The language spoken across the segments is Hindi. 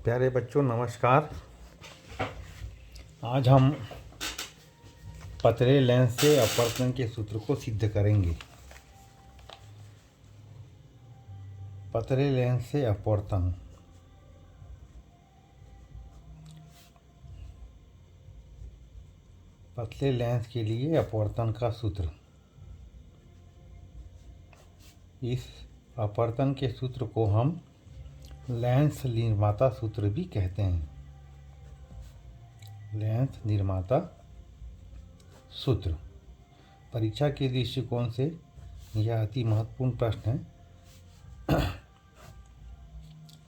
प्यारे बच्चों नमस्कार। आज हम पतले लेंस से अपवर्तन के सूत्र को सिद्ध करेंगे। पतले लेंस से अपवर्तन। पतले लेंस के लिए अपवर्तन का सूत्र। इस अपवर्तन के सूत्र को हम लेंस निर्माता सूत्र भी कहते हैं। लेंस निर्माता सूत्र। परीक्षा के दृष्टिकोण से यह अति महत्वपूर्ण प्रश्न है।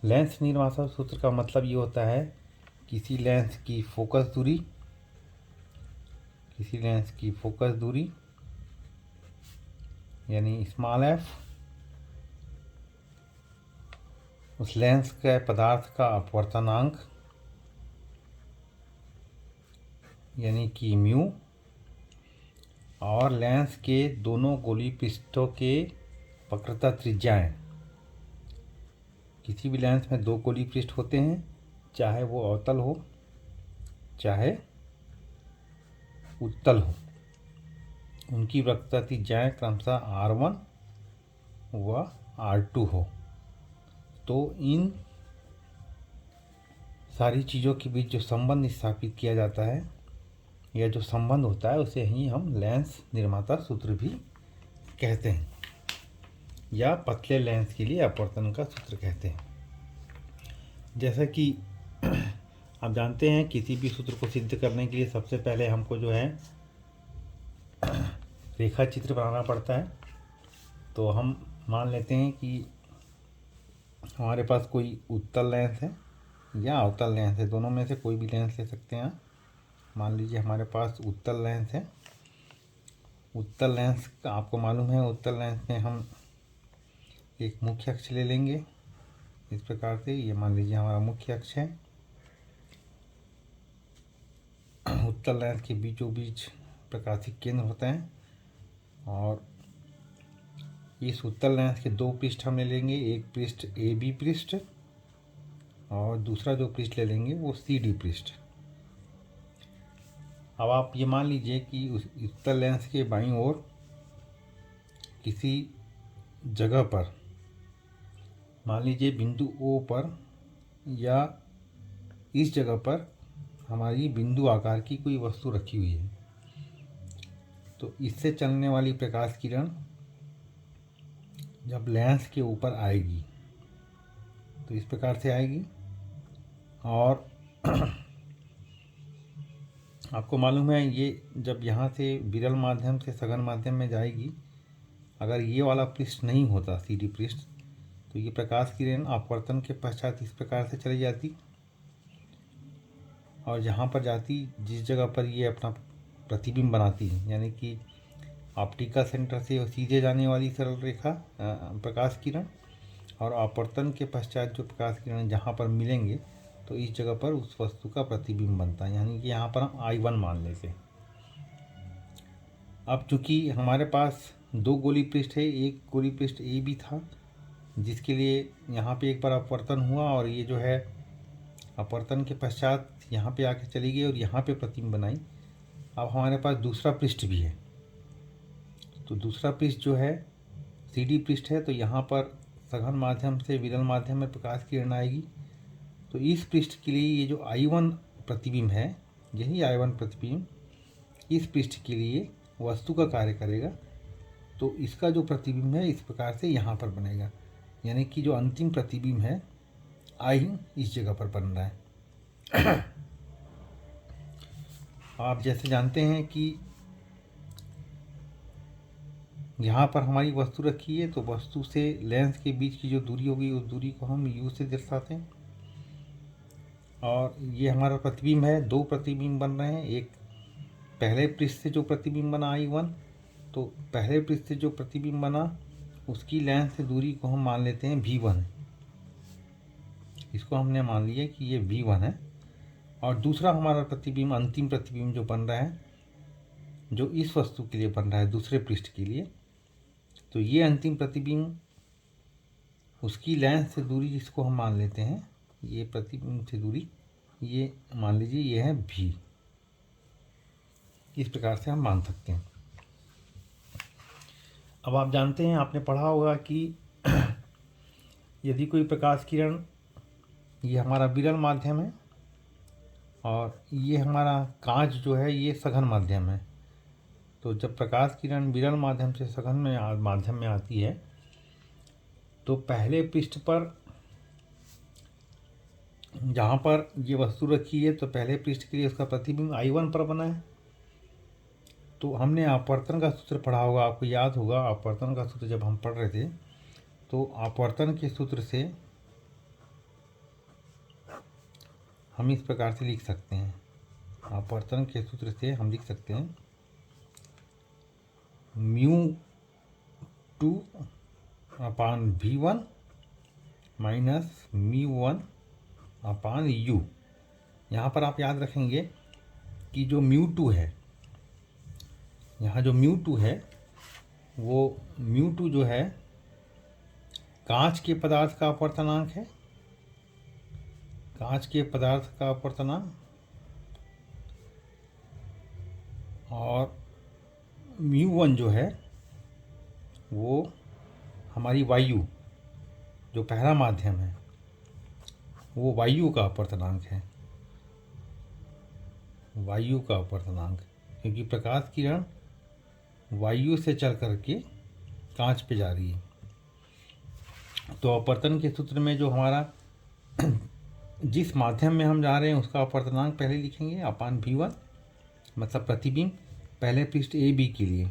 लेंस निर्माता सूत्र का मतलब ये होता है किसी लेंस की फोकस दूरी यानी स्मॉल एफ उस लेंस के पदार्थ का अपवर्तनांक यानी कि म्यू और लेंस के दोनों गोलीय पृष्ठों के वक्रता त्रिज्याएं। किसी भी लेंस में दो गोलीय पृष्ठ होते हैं, चाहे वो अवतल हो चाहे उत्तल हो। उनकी वक्रता त्रिज्याएं क्रमशः R1 व R2 हो। तो इन सारी चीज़ों के बीच जो संबंध स्थापित किया जाता है या जो संबंध होता है उसे ही हम लेंस निर्माता सूत्र भी कहते हैं या पतले लेंस के लिए अपवर्तन का सूत्र कहते हैं। जैसा कि आप जानते हैं किसी भी सूत्र को सिद्ध करने के लिए सबसे पहले हमको जो है रेखा चित्र बनाना पड़ता है। तो हम मान लेते हैं कि हमारे पास कोई उत्तल लेंस है या अवतल लेंस है, दोनों में से कोई भी लेंस ले सकते हैं। मान लीजिए हमारे पास उत्तल लेंस है। उत्तल लेंस का आपको मालूम है, उत्तल लेंस में हम एक मुख्य अक्ष ले लेंगे इस प्रकार से। ये मान लीजिए हमारा मुख्य अक्ष है। उत्तल लेंस के बीचों बीच प्रकाशिक केंद्र होता है और इस उत्तल लेंस के दो पृष्ठ हम ले लेंगे। एक पृष्ठ AB पृष्ठ और दूसरा जो पृष्ठ ले लेंगे वो CD पृष्ठ। अब आप ये मान लीजिए कि उस उत्तल लेंस के बाईं ओर किसी जगह पर, मान लीजिए बिंदु O पर या इस जगह पर हमारी बिंदु आकार की कोई वस्तु रखी हुई है। तो इससे चलने वाली प्रकाश किरण जब लेंस के ऊपर आएगी तो इस प्रकार से आएगी और आपको मालूम है ये जब यहाँ से विरल माध्यम से सघन माध्यम में जाएगी, अगर ये वाला पृष्ठ नहीं होता CD पृष्ठ तो ये प्रकाश किरण अपवर्तन के पश्चात इस प्रकार से चली जाती और जहाँ पर जाती, जिस जगह पर ये अपना प्रतिबिंब बनाती है, यानी कि ऑप्टिकल सेंटर से सीधे जाने वाली सरल रेखा प्रकाश किरण और अपवर्तन के पश्चात जो प्रकाश किरण जहाँ पर मिलेंगे तो इस जगह पर उस वस्तु का प्रतिबिंब बनता है, यानी कि यहाँ पर हम I1 मान लेते हैं। अब चूँकि हमारे पास दो गोलीय पृष्ठ है, एक गोलीय पृष्ठ AB था जिसके लिए यहाँ पे एक बार अपवर्तन हुआ और ये जो है अपवर्तन के पश्चात यहाँ पे आके चली गई और यहाँ पे प्रतिबिंब बनाई। अब हमारे पास दूसरा पृष्ठ भी है, तो दूसरा पृष्ठ जो है CD पृष्ठ है। तो यहाँ पर सघन माध्यम से विरल माध्यम में प्रकाश किरण आएगी। तो इस पृष्ठ के लिए ये जो I1 प्रतिबिंब है, यही I1 प्रतिबिंब इस पृष्ठ के लिए वस्तु का कार्य करेगा। तो इसका जो प्रतिबिंब है इस प्रकार से यहाँ पर बनेगा, यानी कि जो अंतिम प्रतिबिंब है I इस जगह पर बन रहा है। आप जैसे जानते हैं कि यहाँ पर हमारी वस्तु रखी है, तो वस्तु से लेंस के बीच की जो दूरी होगी उस दूरी को हम U से दर्शाते हैं। और ये हमारा प्रतिबिंब है, दो प्रतिबिंब बन रहे हैं। एक पहले पृष्ठ से जो प्रतिबिंब बना I1, तो पहले पृष्ठ से जो प्रतिबिंब बना उसकी लेंस से दूरी को हम मान लेते हैं V1। इसको हमने मान लिया कि ये V1 है। और दूसरा हमारा प्रतिबिंब, अंतिम प्रतिबिंब जो बन रहा है, जो इस वस्तु के लिए बन रहा है दूसरे पृष्ठ के लिए, तो ये अंतिम प्रतिबिंब उसकी लेंस से दूरी जिसको हम मान लेते हैं ये प्रतिबिंब से दूरी, ये मान लीजिए ये है v। इस प्रकार से हम मान सकते हैं। अब आप जानते हैं, आपने पढ़ा होगा कि यदि कोई प्रकाश किरण, ये हमारा विरल माध्यम है और ये हमारा कांच जो है ये सघन माध्यम है। तो जब प्रकाश किरण विरल माध्यम से सघन माध्यम में आती है तो पहले पृष्ठ पर जहाँ पर ये वस्तु रखी है तो पहले पृष्ठ के लिए उसका प्रतिबिंब I1 पर बना है। तो हमने अपवर्तन का सूत्र पढ़ा होगा, आपको याद होगा अपवर्तन का सूत्र जब हम पढ़ रहे थे तो अपवर्तन के सूत्र से हम इस प्रकार से लिख सकते हैं। अपवर्तन के सूत्र से हम लिख सकते हैं μ2 अपान V1 माइनस μ1 अपान U। यहाँ पर आप याद रखेंगे कि जो μ2 है, यहाँ जो μ2 है वो μ2 जो है कांच के पदार्थ का अपवर्तनांक है, कांच के पदार्थ का अपवर्तनांक, और μ1 जो है वो हमारी वायु, जो पहला माध्यम है वो वायु का अपवर्तनांक है, वायु का अपवर्तनांक, क्योंकि प्रकाश किरण वायु से चल करके कांच पे जा रही है। तो अपवर्तन के सूत्र में जो हमारा जिस माध्यम में हम जा रहे हैं उसका अपवर्तनांक पहले लिखेंगे अपान V1, मतलब प्रतिबिंब पहले पृष्ठ AB के लिए,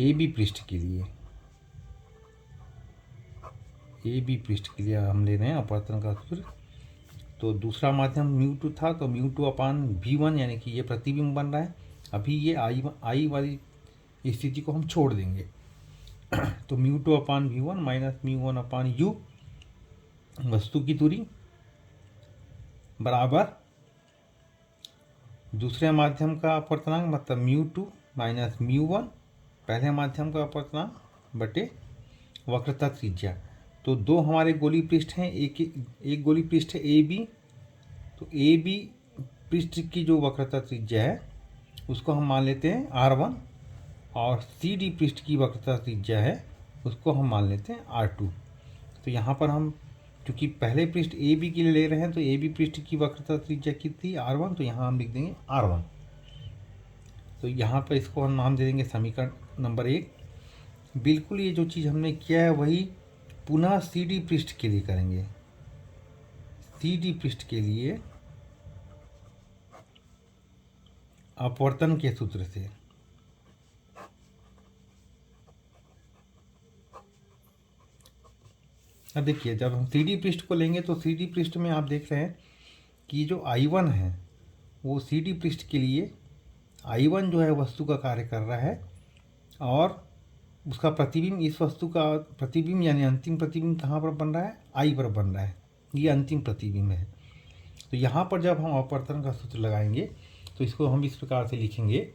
AB पृष्ठ के लिए, AB पृष्ठ के लिए हम ले रहे हैं अपवर्तन का सूत्र। तो दूसरा माध्यम μ2 था तो μ2 अपान V1 यानी कि ये प्रतिबिंब बन रहा है। अभी ये I वाली स्थिति को हम छोड़ देंगे तो μ2 अपान V1 माइनस μ1 अपान U, वस्तु की दूरी, बराबर दूसरे माध्यम का अपवर्तनांक मतलब μ2 माइनस μ1 पहले माध्यम का अपवर्तनांक बटे वक्रता त्रिज्या। तो दो हमारे गोली पृष्ठ हैं, एक गोली पृष्ठ है AB, तो AB पृष्ठ की जो वक्रता त्रिज्या है उसको हम मान लेते हैं R1, और CD पृष्ठ की वक्रता त्रिज्या है उसको हम मान लेते हैं R2। तो यहाँ पर हम क्योंकि पहले पृष्ठ AB के लिए ले रहे हैं तो AB पृष्ठ की वक्रता त्रिज्या कितनी R1, तो यहाँ हम लिख देंगे R1। तो यहाँ पर इसको हम नाम दे देंगे समीकरण नंबर 1। बिल्कुल ये जो चीज़ हमने किया है वही पुनः CD पृष्ठ के लिए करेंगे। CD पृष्ठ के लिए अपवर्तन के सूत्र से अब देखिए, जब हम CD पृष्ठ को लेंगे तो CD पृष्ठ में आप देख रहे हैं कि जो I1 है वो CD पृष्ठ के लिए I1 जो है वस्तु का कार्य कर रहा है, और उसका प्रतिबिंब, इस वस्तु का प्रतिबिंब यानी अंतिम प्रतिबिंब कहाँ पर बन रहा है, I पर बन रहा है, ये अंतिम प्रतिबिंब है। तो यहाँ पर जब हम अपवर्तन का सूत्र लगाएंगे तो इसको हम इस प्रकार से लिखेंगे,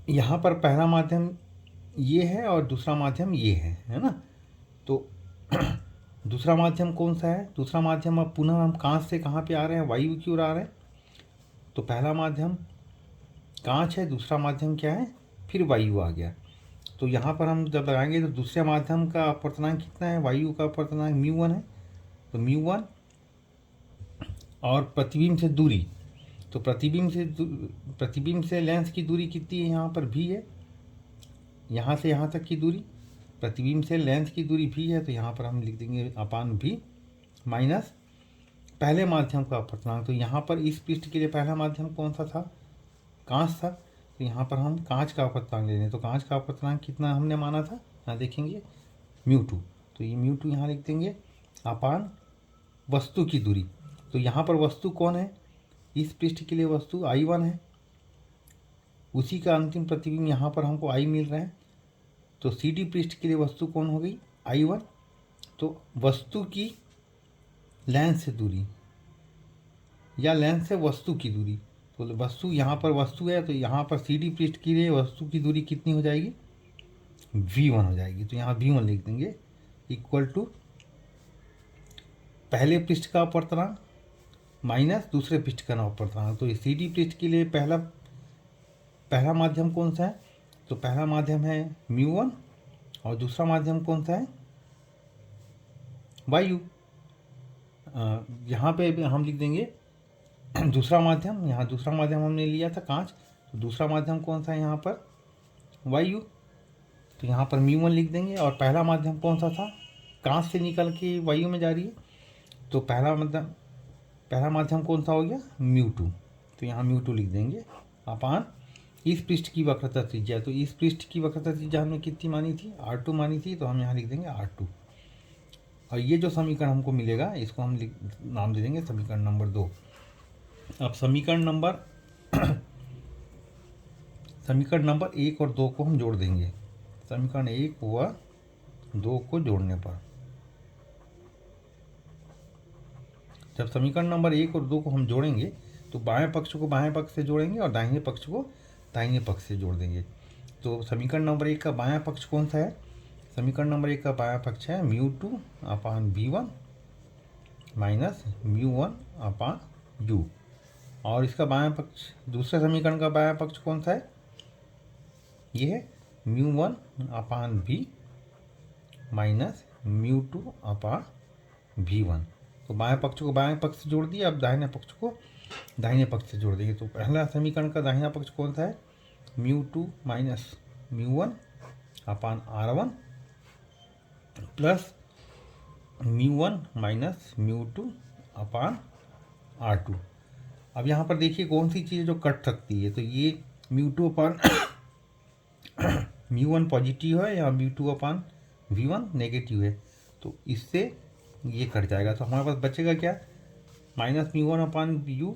यहाँ पर पहला माध्यम ये है और दूसरा माध्यम ये है ना। तो दूसरा माध्यम कौन सा है, दूसरा माध्यम अब पुनः हम कांच से कहाँ पे आ रहे हैं, वायु की ओर आ रहे हैं। तो पहला माध्यम कांच है, दूसरा माध्यम क्या है, फिर वायु आ गया। तो यहाँ पर हम जब लगाएंगे तो दूसरे माध्यम का अपवर्तनांक कितना है, वायु का अपवर्तनांक μ1 है, तो μ1 और प्रतिबिंब से दूरी, तो प्रतिबिंब से लेंस की दूरी कितनी है, यहाँ पर v है, यहाँ से यहाँ तक की दूरी, प्रतिबिंब से लेंस की दूरी v है, तो यहाँ पर हम लिख देंगे अपान v माइनस पहले माध्यम का अपवर्तनांक। तो यहाँ पर इस पृष्ठ के लिए पहला माध्यम कौन सा था, कांच था, तो यहाँ पर हम कांच का अपवर्तनांक ले लें। तो कांच का अपवर्तनांक कितना हमने माना था, यहाँ देखेंगे μ2, तो ये μ2 यहाँ लिख देंगे अपान वस्तु की दूरी। तो यहाँ पर वस्तु कौन है, इस पृष्ठ के लिए वस्तु I1 है, उसी का अंतिम प्रतिबिंब यहाँ पर हमको I मिल रहा है। तो CD पृष्ठ के लिए वस्तु कौन हो गई, I1। तो वस्तु की लेंस से दूरी या लेंस से वस्तु की दूरी, तो वस्तु यहाँ पर वस्तु है, तो यहाँ पर CD पृष्ठ के लिए वस्तु की दूरी कितनी हो जाएगी, V1 हो जाएगी। तो यहाँ V1 लिख देंगे इक्वल टू पहले पृष्ठ का अपवर्तनांक माइनस दूसरे पृष्ठ का अपवर्तनांक। तो सी डी पृष्ठ के लिए पहला माध्यम कौन सा है? तो पहला माध्यम है μ1 और दूसरा माध्यम कौन सा है? वायु। यहाँ पे हम लिख देंगे दूसरा माध्यम, यहाँ दूसरा माध्यम हमने लिया था कांच, तो दूसरा माध्यम कौन सा है यहाँ पर? वायु। तो यहाँ पर μ1 लिख देंगे। और पहला माध्यम कौन सा था? कांच से निकल के वायु में जा रही है, तो पहला माध्यम कौन सा हो गया? μ2। तो यहाँ μ2 लिख देंगे अपान इस पृष्ठ की वक्रता त्रिज्या। तो इस पृष्ठ की वक्रता त्रिज्या हमने कितनी मानी थी? R2 मानी थी, तो हम यहाँ लिख देंगे R2। और ये जो समीकरण हमको मिलेगा इसको हम नाम दे देंगे समीकरण नंबर 2। अब समीकरण नंबर 1 और 2 को हम जोड़ देंगे। समीकरण 1 व 2 को जोड़ने पर, जब समीकरण नंबर 1 और 2 को हम जोड़ेंगे तो बाएं पक्ष को बाएं पक्ष से जोड़ेंगे और दाहिने पक्ष को दाहिने पक्ष से जोड़ देंगे। तो समीकरण नंबर 1 का बायां पक्ष कौन सा है? समीकरण नंबर 1 का बायां पक्ष है μ2 अपान v1 माइनस μ1 अपान u। और इसका बायां पक्ष, दूसरे समीकरण का बायां पक्ष कौन सा है? ये है μ1 अपान v माइनस μ2 अपान v1। तो बाएं पक्ष को बाएं पक्ष से जोड़ दिया, अब दाहिने पक्ष को दाहिने पक्ष से जोड़ देंगे। तो पहला समीकरण का दाहिना पक्ष कौन सा है? μ2 minus μ1 upon r1 plus μ1 minus μ2 अपान r2। अब यहाँ पर देखिए कौन सी चीज़ जो कट सकती है। तो ये μ2 अपान μ1 पॉजिटिव है या μ2 अपान v1 नेगेटिव है, तो इससे ये कट जाएगा। तो हमारे पास बचेगा क्या? माइनस μ1 अपान u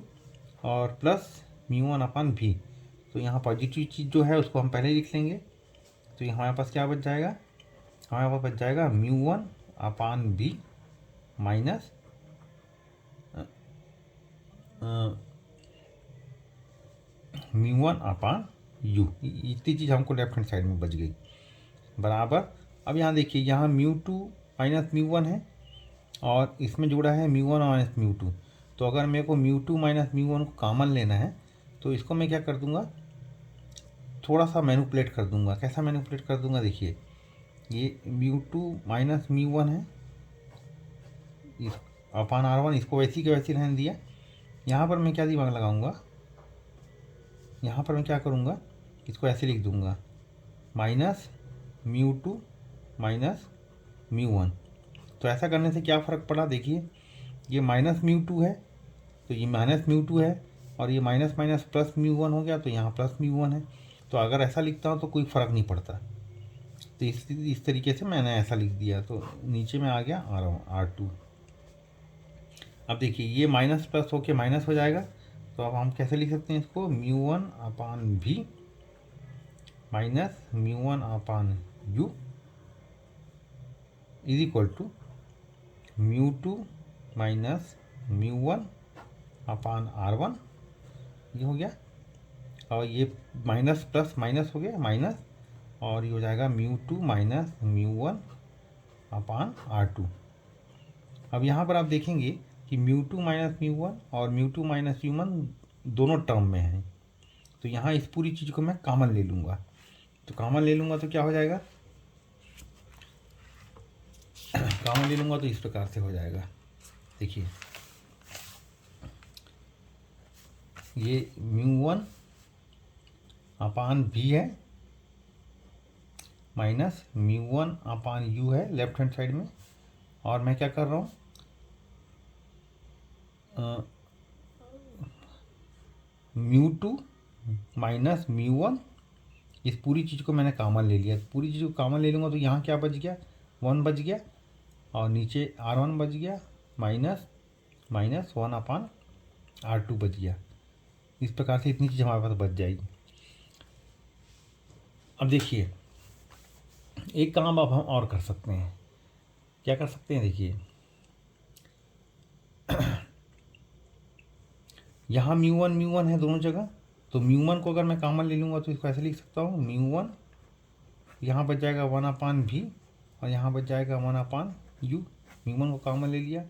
और प्लस μ1 अपान v। तो यहाँ पॉजिटिव चीज़ जो है उसको हम पहले लिख लेंगे। तो ये हमारे पास क्या बच जाएगा? हमारे पास बच जाएगा μ1 upon v minus μ1 upon u। इतनी चीज़ हमको लेफ्ट हैंड साइड में बच गई बराबर। अब यहाँ देखिए, यहाँ μ2 माइनस μ1 है और इसमें जुड़ा है μ1 माइनस μ2। तो अगर मेरे को μ2 माइनस μ1 को कॉमन लेना है तो इसको मैं क्या कर दूंगा? थोड़ा सा मैनिपुलेट कर दूंगा। कैसा मैनिपुलेट कर दूंगा? देखिए, ये μ2 माइनस μ1 है, इस अपान r1, इसको वैसी के वैसी रहने दिया। यहाँ पर मैं क्या दिमाग लगाऊंगा? यहाँ पर मैं क्या करूँगा? इसको ऐसे लिख दूंगा माइनस μ2 माइनस μ1। तो ऐसा करने से क्या फ़र्क पड़ा? देखिए, ये माइनस μ2 है तो ये माइनस μ2 है, और ये माइनस माइनस प्लस μ1 हो गया तो यहाँ प्लस μ1 है। तो अगर ऐसा लिखता हूँ तो कोई फ़र्क नहीं पड़ता। तो इस तरीके से मैंने ऐसा लिख दिया, तो नीचे में आ गया R2। अब देखिए, ये माइनस प्लस होके माइनस हो जाएगा, तो अब हम कैसे लिख सकते हैं इसको? μ1 upon v minus μ1 upon u is equal to μ2 minus μ1 upon r1। ये हो गया, और ये माइनस प्लस माइनस हो गया माइनस, और ये हो जाएगा μ2 माइनस μ1 अपान r2। अब यहाँ पर आप देखेंगे कि μ2 माइनस μ1 और μ2 माइनस μ1 दोनों टर्म में हैं। तो यहाँ इस पूरी चीज़ को मैं कॉमन ले लूँगा। तो कॉमन ले लूँगा तो क्या हो जाएगा? कॉमन ले लूँगा तो इस प्रकार से हो जाएगा। देखिए, ये μ1 अपान v है माइनस μ1 अपान u है लेफ्ट हैंड साइड में, और मैं क्या कर रहा हूँ? μ2 माइनस μ1, इस पूरी चीज़ को मैंने कॉमन ले लिया। पूरी चीज़ को कॉमन ले लूँगा तो यहाँ क्या बच गया? 1 बच गया, और नीचे r1 बच गया माइनस माइनस 1 अपान r2 बच गया। इस प्रकार से इतनी चीज़ हमारे पास बच जाएगी। अब देखिए, एक काम अब हम और कर सकते हैं। क्या कर सकते हैं? देखिए, यहाँ μ1 है दोनों जगह, तो μ1 को अगर मैं कॉमन ले लूँगा तो इसको ऐसे लिख सकता हूँ μ1, यहाँ बच जाएगा 1 अपान v, और यहाँ बच जाएगा 1 अपान u। μ1 को कॉमन ले लिया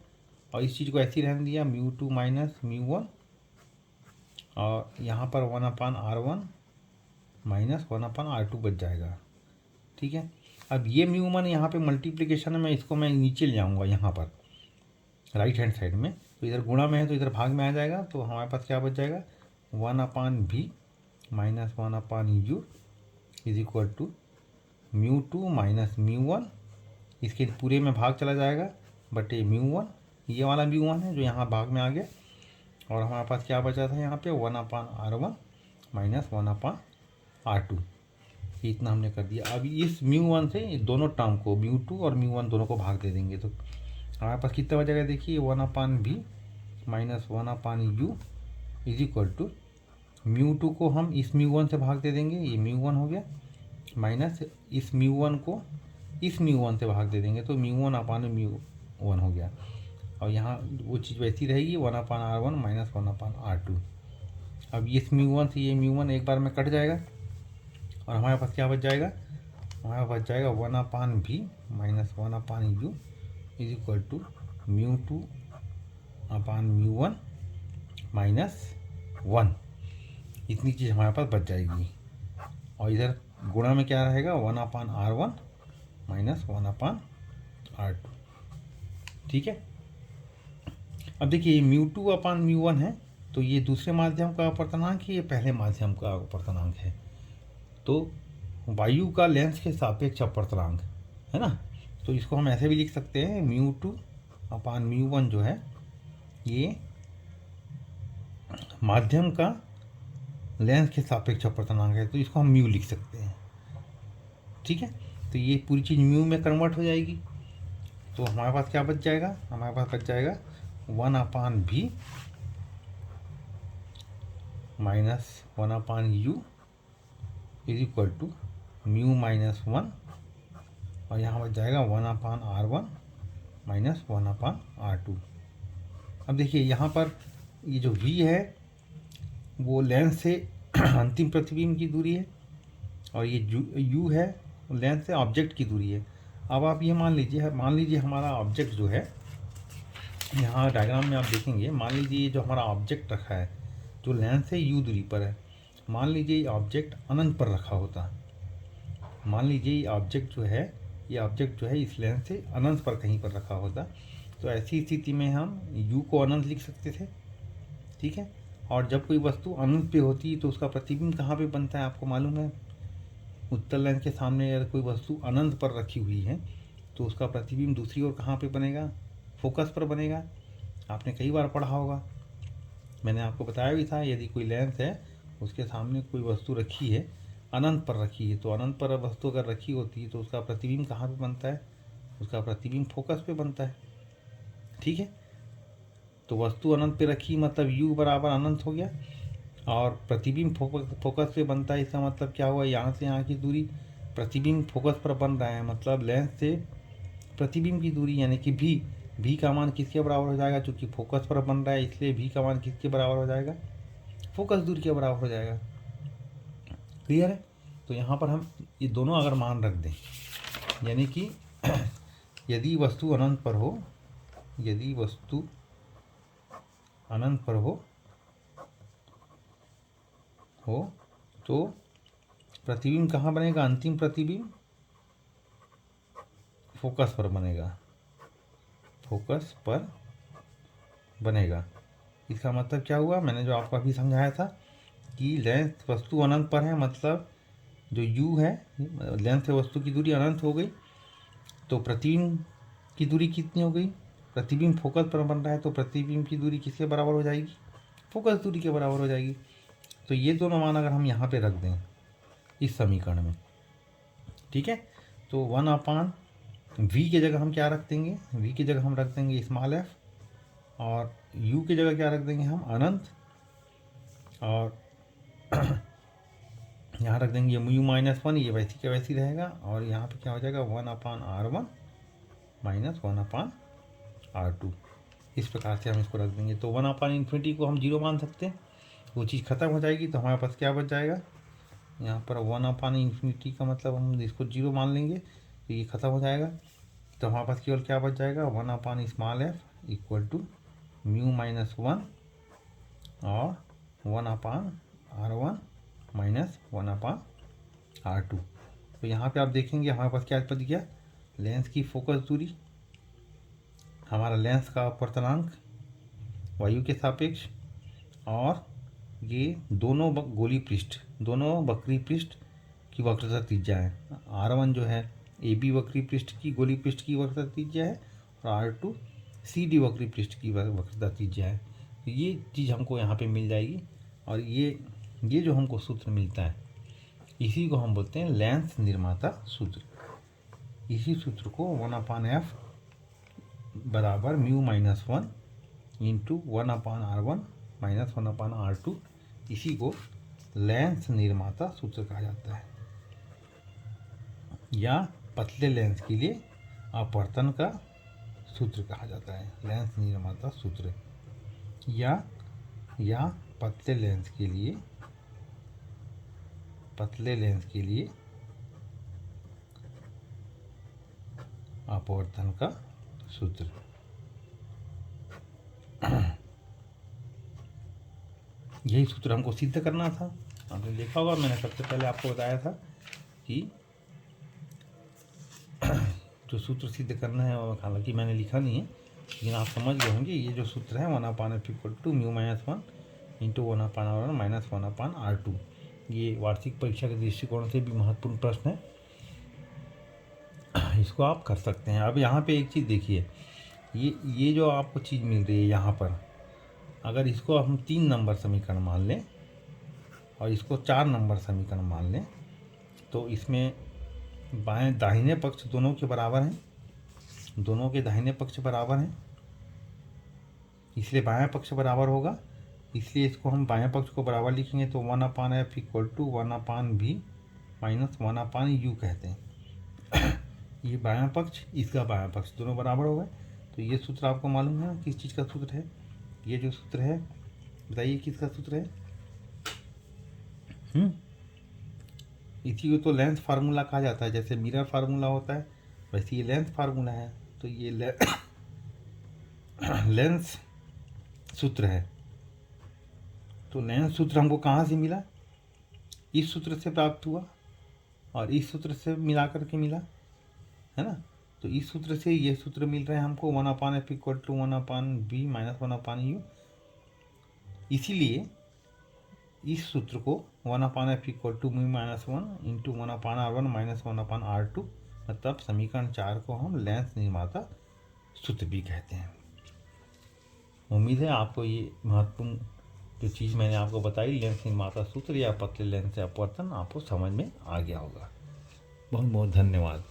और इस चीज़ को ऐसे ही रहने दिया μ2 माइनस μ1, और यहाँ पर 1/r1 माइनस 1/r2 बच जाएगा। ठीक है, अब ये μ1 यहाँ पे मल्टीप्लिकेशन में इसको मैं नीचे ले आऊँगा यहाँ पर राइट हैंड साइड में, तो इधर गुणा में है तो इधर भाग में आ जाएगा। तो हमारे पास क्या बच जाएगा 1/v minus 1/u is equal to μ2 minus μ1, इसके पूरे में भाग चला जाएगा बटे μ1, ये वाला μ1 है जो यहाँ भाग में आ गया, और हमारे पास क्या बचा था यहाँ पे 1/r1 माइनस 1/r2, इतना हमने कर दिया। अब इस μ1 से दोनों टर्म को μ2 और μ1 दोनों को भाग दे देंगे, तो हमारे पास कितना बचेगा देखिए 1/v minus 1/u is equal to μ2 को हम इस μ1 से भाग दे देंगे, ये μ1 हो गया, माइनस इस μ1 को इस μ1 से भाग दे देंगे, तो μ1/μ1 हो गया। और यहाँ वो चीज़ वैसी रहेगी 1/r1 माइनस 1/r2। अब इस μ1 से ये μ1 एक बार में कट जाएगा, और हमारे पास क्या बच जाएगा, हमारे पास बच जाएगा 1/v minus 1/u is equal to μ2/μ1 minus 1, इतनी चीज़ हमारे पास बच जाएगी। और इधर गुणा में क्या रहेगा 1/r1 माइनस 1/r2। ठीक है, अब देखिए μ2/μ1 है, तो ये दूसरे माध्यम का अपर्तनांक है, ये पहले माध्यम का अपर्तनांक है, तो वायु का लेंस के सापेक्ष अपर्तनांक है ना। तो इसको हम ऐसे भी लिख सकते हैं μ2/μ1 जो है ये माध्यम का लेंस के सापेक्ष अपर्तनांक है, तो इसको हम म्यू लिख सकते हैं। ठीक है, तो ये पूरी चीज़ म्यू में कन्वर्ट हो जाएगी, तो हमारे पास क्या बच जाएगा, हमारे पास बच जाएगा 1/v minus 1/u is equal to mu minus 1, और यहाँ बच जाएगा 1/r1 माइनस 1/r2। अब देखिए यहाँ पर ये जो v है वो लेंस से अंतिम प्रतिबिंब की दूरी है, और ये u है लेंस से ऑब्जेक्ट की दूरी है। अब आप ये मान लीजिए हमारा ऑब्जेक्ट जो है, यहाँ डायग्राम में आप देखेंगे, मान लीजिए ये जो हमारा ऑब्जेक्ट रखा है जो लेंस से u दूरी पर है, मान लीजिए ये ऑब्जेक्ट अनंत पर रखा होता, मान लीजिए ये ऑब्जेक्ट जो है इस लेंस से अनंत पर कहीं पर रखा होता, तो ऐसी स्थिति में हम u को अनंत लिख सकते थे। ठीक है, और जब कोई वस्तु अनंत पे होती है तो उसका प्रतिबिंब कहाँ पे बनता है आपको मालूम है, उत्तल लेंस के सामने अगर कोई वस्तु अनंत पर रखी हुई है तो उसका प्रतिबिंब दूसरी ओर कहाँ पे बनेगा, फोकस पर बनेगा। आपने कई बार पढ़ा होगा, मैंने आपको बताया भी था, यदि कोई लेंस है उसके सामने कोई वस्तु रखी है, अनंत पर रखी है, तो अनंत पर वस्तु अगर रखी होती है तो उसका प्रतिबिंब कहाँ पे बनता है, उसका प्रतिबिंब फोकस पे बनता है। ठीक है, तो वस्तु अनंत पे रखी मतलब u बराबर अनंत हो गया, और प्रतिबिंब फोकस पे बनता है, इसका मतलब क्या हुआ, यहाँ से यहाँ की दूरी प्रतिबिंब फोकस पर बन रहा है, मतलब लेंस से प्रतिबिंब की दूरी यानी कि v का मान किसके बराबर हो जाएगा, चूँकि फोकस पर बन रहा है इसलिए v का मान किसके बराबर हो जाएगा, फोकस दूरी के बराबर हो जाएगा। क्लियर है, तो यहाँ पर हम ये दोनों अगर मान रख दें, यानी कि यदि वस्तु अनंत पर हो, यदि वस्तु अनंत पर हो तो प्रतिबिंब कहाँ बनेगा, अंतिम प्रतिबिंब फोकस पर बनेगा, फोकस पर बनेगा। इसका मतलब क्या हुआ, मैंने जो आपको अभी समझाया था कि लेंस वस्तु अनंत पर है, मतलब जो u है लेंस से वस्तु की दूरी अनंत हो गई, तो प्रतिबिंब की दूरी कितनी हो गई, प्रतिबिंब फोकस पर बन रहा है तो प्रतिबिंब की दूरी किसके बराबर हो जाएगी, फोकस दूरी के बराबर हो जाएगी। तो ये दोनों मान अगर हम यहाँ पे रख दें इस समीकरण में, ठीक है, तो 1/v की जगह हम क्या रख देंगे, v की जगह हम रख देंगे स्मॉल f, और u की जगह क्या रख देंगे हम अनंत, और यहाँ रख देंगे म्यू माइनस 1, ये वैसी का वैसी रहेगा, और यहाँ पे क्या हो जाएगा 1/r1 माइनस 1/r2। इस प्रकार से हम इसको रख देंगे, तो 1/∞ को हम 0 मान सकते हैं, वो चीज़ ख़त्म हो जाएगी, तो हमारे पास क्या बच जाएगा, यहाँ पर 1/∞ का मतलब हम इसको 0 मान लेंगे तो ये ख़त्म हो जाएगा, तो हमारे पास केवल क्या बच जाएगा 1/f equal to mu minus 1 और 1/r1 माइनस 1/r2। तो यहाँ पे आप देखेंगे हमारे पास क्या पद गया, लेंस की फोकस दूरी, हमारा लेंस का अपवर्तनांक वायु के सापेक्ष, और ये दोनों गोली पृष्ठ, दोनों वक्री पृष्ठ की वक्रता त्रिज्या है। R1 जो है AB वक्री पृष्ठ की गोली पृष्ठ की वक्रता त्रिज्या है और R2 CD वक्री पृष्ठ की वक्रता त्रिज्या है। तो ये चीज़ हमको यहाँ पे मिल जाएगी और ये जो हमको सूत्र मिलता है इसी को हम बोलते हैं लेंस निर्माता सूत्र। इसी सूत्र को 1/f बराबर mu minus 1 into 1/r1 minus 1/r2, इसी को लेंस निर्माता सूत्र कहा जाता है, या पतले लेंस के लिए अपवर्तन का सूत्र कहा जाता है। लेंस निर्माता सूत्र या पतले लेंस के लिए अपवर्तन का सूत्र। यही सूत्र हमको सिद्ध करना था। आपने देखा होगा, मैंने सबसे पहले आपको बताया था कि जो सूत्र सिद्ध करना है, हालांकि मैंने लिखा नहीं है लेकिन आप समझ गए होंगे। ये जो सूत्र है 1/f equal to mu minus 1 into 1/r1 minus 1/r2, ये वार्षिक परीक्षा के दृष्टिकोण से भी महत्वपूर्ण प्रश्न है, इसको आप कर सकते हैं। अब यहाँ पे एक चीज़ देखिए, ये जो आपको चीज़ मिल रही है यहाँ पर, अगर इसको हम 3 नंबर समीकरण मान लें और इसको 4 नंबर समीकरण मान लें, तो इसमें बाएं दाहिने पक्ष दोनों के बराबर हैं, दोनों के दाहिने पक्ष बराबर हैं, इसलिए बायां पक्ष बराबर होगा, इसलिए इसको हम बाएं पक्ष को बराबर लिखेंगे तो 1/f equal to 1/v minus 1/u कहते हैं। ये बायां पक्ष, इसका बायां पक्ष, दोनों बराबर हो गए। तो ये सूत्र आपको मालूम है किस चीज़ का सूत्र है, ये जो सूत्र है बताइए किसका सूत्र है। इसी को तो लेंस फार्मूला कहा जाता है, जैसे मिरर फार्मूला होता है वैसे ये लेंस फार्मूला है। तो ये लेंस सूत्र है। तो लेंस सूत्र हमको कहाँ से मिला, इस सूत्र से प्राप्त हुआ और इस सूत्र से मिला करके मिला, है ना। तो इस सूत्र से ये सूत्र मिल रहा है हमको 1/f equal to 1/v minus 1/u। इसीलिए इस सूत्र को 1/f equal to mu minus 1 into 1/r1 minus 1/r2, मतलब समीकरण 4 को हम लेंस निर्माता सूत्र भी कहते हैं। उम्मीद है आपको ये महत्वपूर्ण जो चीज़ मैंने आपको बताई, लेंस निर्माता सूत्र या पतले लेंस से अपवर्तन, आपको समझ में आ गया होगा। बहुत बहुत धन्यवाद।